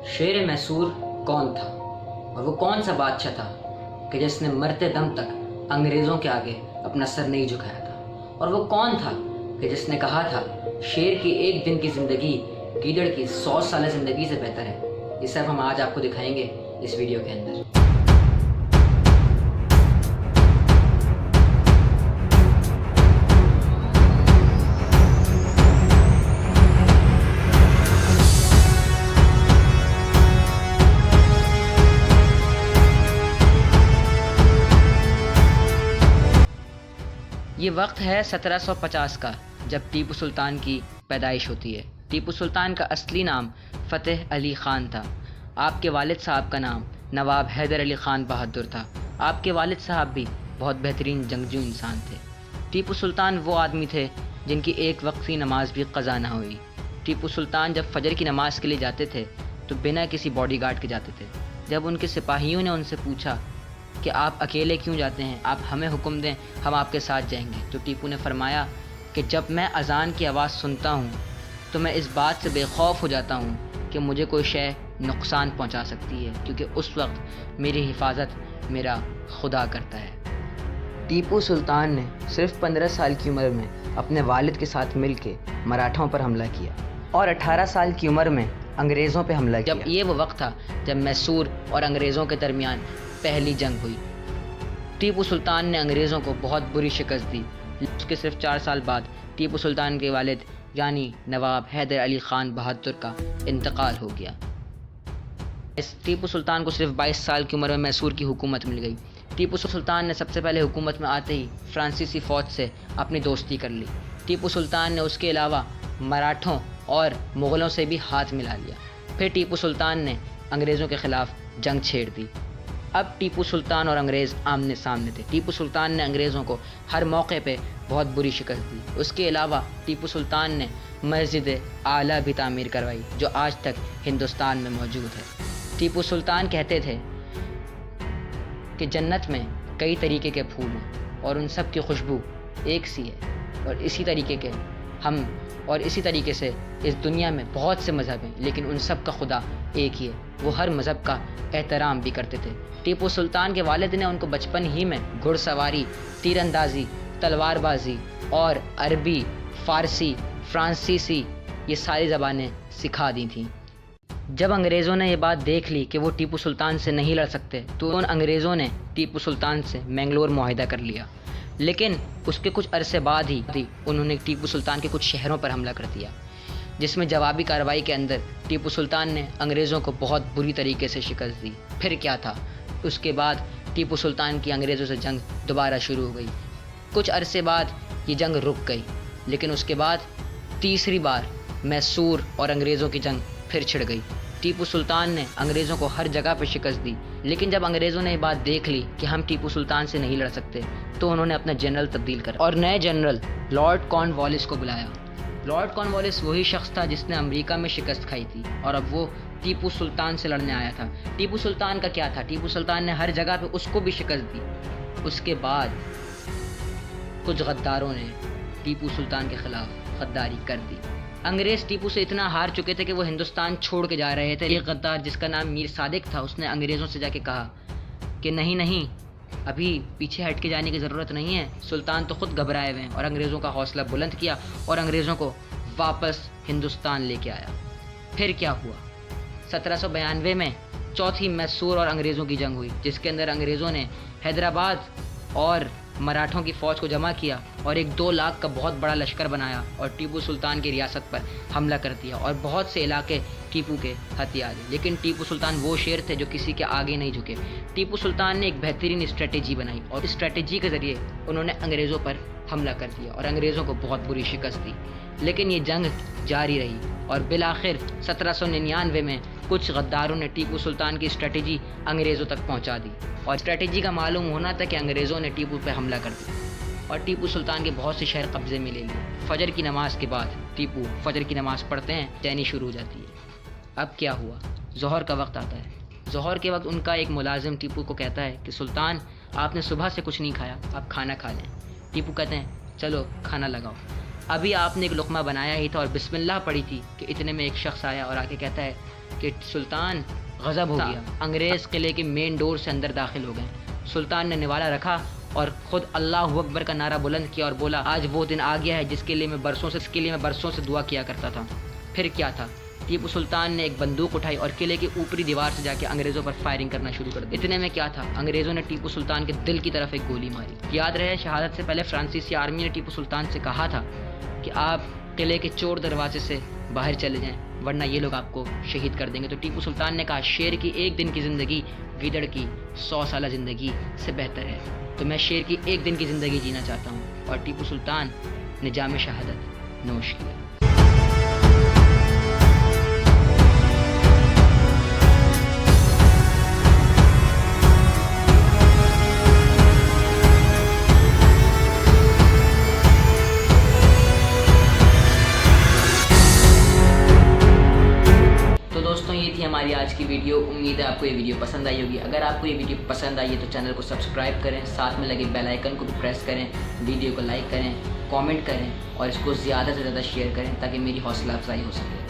शेर मैसूर कौन था और वो कौन सा बादशाह था कि जिसने मरते दम तक अंग्रेज़ों के आगे अपना सर नहीं झुकाया था। और वो कौन था कि जिसने कहा था शेर की एक दिन की ज़िंदगी गीदड़ की 100 साल ज़िंदगी से बेहतर है। ये सब हम आज आपको दिखाएंगे इस वीडियो के अंदर। ये वक्त है 1750 का, जब टीपू सुल्तान की पैदाइश होती है। टीपू सुल्तान का असली नाम फ़तेह अली ख़ान था। आपके वालिद साहब का नाम नवाब हैदर अली ख़ान बहादुर था। आपके वालिद साहब भी बहुत बेहतरीन जंगजू इंसान थे। टीपू सुल्तान वो आदमी थे जिनकी एक वक्त की नमाज भी क़ज़ा ना हुई। टीपू सुल्तान जब फजर की नमाज़ के लिए जाते थे तो बिना किसी बॉडीगार्ड के जाते थे। जब उनके सिपाहियों ने उनसे पूछा कि आप अकेले क्यों जाते हैं, आप हमें हुक्म दें, हम आपके साथ जाएंगे, तो टीपू ने फरमाया कि जब मैं अज़ान की आवाज़ सुनता हूँ तो मैं इस बात से बेखौफ हो जाता हूँ कि मुझे कोई शय नुकसान पहुँचा सकती है, क्योंकि उस वक्त मेरी हिफाजत मेरा खुदा करता है। टीपू सुल्तान ने सिर्फ 15 साल की उम्र में अपने वालिद के साथ मिलके मराठों पर हमला किया और 18 साल की उम्र में अंग्रेज़ों पर हमला किया। जब ये वो वक्त था जब मैसूर और अंग्रेज़ों के दरमियान पहली जंग हुई। टीपू सुल्तान ने अंग्रेज़ों को बहुत बुरी शिकस्त दी। उसके सिर्फ 4 साल बाद टीपू सुल्तान के वालिद यानी नवाब हैदर अली ख़ान बहादुर का इंतकाल हो गया। इस टीपू सुल्तान को सिर्फ 22 साल की उम्र में मैसूर की हुकूमत मिल गई। टीपू सुल्तान ने सबसे पहले हुकूमत में आते ही फ्रांसीसी फ़ौज से अपनी दोस्ती कर ली। टीपू सुल्तान ने उसके अलावा मराठों और मुग़लों से भी हाथ मिला लिया। फिर टीपू सुल्तान ने अंग्रेज़ों के ख़िलाफ़ जंग छेड़ दी। अब टीपू सुल्तान और अंग्रेज़ आमने सामने थे। टीपू सुल्तान ने अंग्रेज़ों को हर मौके पे बहुत बुरी शिकस्त दी। उसके अलावा टीपू सुल्तान ने मस्जिद आला भी तामीर करवाई, जो आज तक हिंदुस्तान में मौजूद है। टीपू सुल्तान कहते थे कि जन्नत में कई तरीके के फूल हैं और उन सब की खुशबू एक सी है, और इसी तरीके से इस दुनिया में बहुत से मज़हब हैं, लेकिन उन सब का खुदा एक ही है। वो हर मज़हब का एहतराम भी करते थे। टीपू सुल्तान के वालिद ने उनको बचपन ही में घुड़सवारी, तीरंदाजी, तलवारबाजी और अरबी, फ़ारसी, फ्रांसीसी ये सारी ज़बानें सिखा दी थीं। जब अंग्रेज़ों ने ये बात देख ली कि वो टीपू सुल्तान से नहीं लड़ सकते, तो उन अंग्रेज़ों ने टीपू सुल्तान से मैंगलोर मुआहिदा कर लिया। लेकिन उसके कुछ अरसे बाद ही उन्होंने टीपू सुल्तान के कुछ शहरों पर हमला कर दिया, जिसमें जवाबी कार्रवाई के अंदर टीपू सुल्तान ने अंग्रेज़ों को बहुत बुरी तरीके से शिकस्त दी। फिर क्या था, उसके बाद टीपू सुल्तान की अंग्रेज़ों से जंग दोबारा शुरू हो गई। कुछ अरसे बाद ये जंग रुक गई, लेकिन उसके बाद तीसरी बार मैसूर और अंग्रेज़ों की जंग फिर छिड़ गई। टीपू सुल्तान ने अंग्रेज़ों को हर जगह पर शिकस्त दी, लेकिन जब अंग्रेज़ों ने ये बात देख ली कि हम टीपू सुल्तान से नहीं लड़ सकते, तो उन्होंने अपना जनरल तब्दील कर और नए जनरल लॉर्ड कॉर्नवालिस को बुलाया। लॉर्ड कॉर्नवालिस वही शख्स था जिसने अमेरिका में शिकस्त खाई थी, और अब वो टीपू सुल्तान से लड़ने आया था। टीपू सुल्तान का क्या था, टीपू सुल्तान ने हर जगह पे उसको भी शिकस्त दी। उसके बाद कुछ गद्दारों ने टीपू सुल्तान के ख़िलाफ़ गद्दारी कर दी। अंग्रेज़ टीपू से इतना हार चुके थे कि वो हिंदुस्तान छोड़ के जा रहे थे। एक गद्दार जिसका नाम मीर सादिक था, उसने अंग्रेज़ों से जाके कहा कि नहीं, अभी पीछे हट के जाने की ज़रूरत नहीं है। सुल्तान तो ख़ुद घबराए हुए हैं, और अंग्रेज़ों का हौसला बुलंद किया और अंग्रेज़ों को वापस हिंदुस्तान लेके आया। फिर क्या हुआ, 1792 में चौथी मैसूर और अंग्रेज़ों की जंग हुई, जिसके अंदर अंग्रेज़ों ने हैदराबाद और मराठों की फ़ौज को जमा किया और एक 2 लाख का बहुत बड़ा लश्कर बनाया और टीपू सुल्तान की रियासत पर हमला कर दिया, और बहुत से इलाके टीपू के हथिया गए। लेकिन टीपू सुल्तान वो शेर थे जो किसी के आगे नहीं झुके। टीपू सुल्तान ने एक बेहतरीन स्ट्रेटेजी बनाई, और इस स्ट्रेटेजी के ज़रिए उन्होंने अंग्रेज़ों पर हमला कर दिया और अंग्रेज़ों को बहुत बुरी शिकस्त दी। लेकिन ये जंग जारी रही, और बिलाखिर 1799 में कुछ गद्दारों ने टीपू सुल्तान की स्ट्रेटेजी अंग्रेज़ों तक पहुंचा दी, और स्ट्रेटेजी का मालूम होना था कि अंग्रेज़ों ने टीपू पर हमला कर दिया और टीपू सुल्तान के बहुत से शहर कब्ज़े में ले लिए। फजर की नमाज़ के बाद टीपू फजर की नमाज़ पढ़ते हैं, चैनी शुरू हो जाती है। अब क्या हुआ, ज़ोहर का वक्त आता है। ज़ोहर के वक्त उनका एक मुलाजिम टीपू को कहता है कि सुल्तान, आपने सुबह से कुछ नहीं खाया, आप खाना खा लें। टीपू कहते हैं चलो खाना लगाओ। ابھی آپ نے ایک لقمہ بنایا ہی تھا اور بسم اللہ پڑھی تھی کہ اتنے میں ایک شخص آیا اور آ کے کہتا ہے کہ سلطان غضب ہو گیا، انگریز قلعے کے مین ڈور سے اندر داخل ہو گئے۔ سلطان نے نوالہ رکھا اور خود اللہ اکبر کا نعرہ بلند کیا اور بولا آج وہ دن آ گیا ہے جس کے لیے میں برسوں سے دعا کیا کرتا تھا۔ پھر کیا تھا، ٹیپو سلطان نے ایک بندوق اٹھائی اور قلعے کی اوپری دیوار سے جا کے انگریزوں پر فائرنگ کرنا شروع کر دی۔ اتنے میں کیا تھا، انگریزوں نے ٹیپو سلطان کے دل کی طرف ایک گولی ماری۔ یاد رہے شہادت سے پہلے فرانسیسی آرمی نے ٹیپو سلطان سے کہا تھا کہ آپ قلعے کے چور دروازے سے باہر چلے جائیں ورنہ یہ لوگ آپ کو شہید کر دیں گے۔ تو ٹیپو سلطان نے کہا شیر کی ایک دن کی زندگی گیدڑ کی 100 سالہ زندگی سے بہتر ہے، تو میں شیر کی ایک دن کی زندگی جینا چاہتا ہوں، اور ٹیپو سلطان نے جام شہادت نوش کیا۔ دوستوں یہ تھی ہماری آج کی ویڈیو، امید ہے آپ کو یہ ویڈیو پسند آئی ہوگی۔ اگر آپ کو یہ ویڈیو پسند آئی ہے تو چینل کو سبسکرائب کریں، ساتھ میں لگے بیل آئیکن کو بھی پریس کریں، ویڈیو کو لائک کریں، کامنٹ کریں اور اس کو زیادہ سے زیادہ شیئر کریں تاکہ میری حوصلہ افزائی ہو سکے۔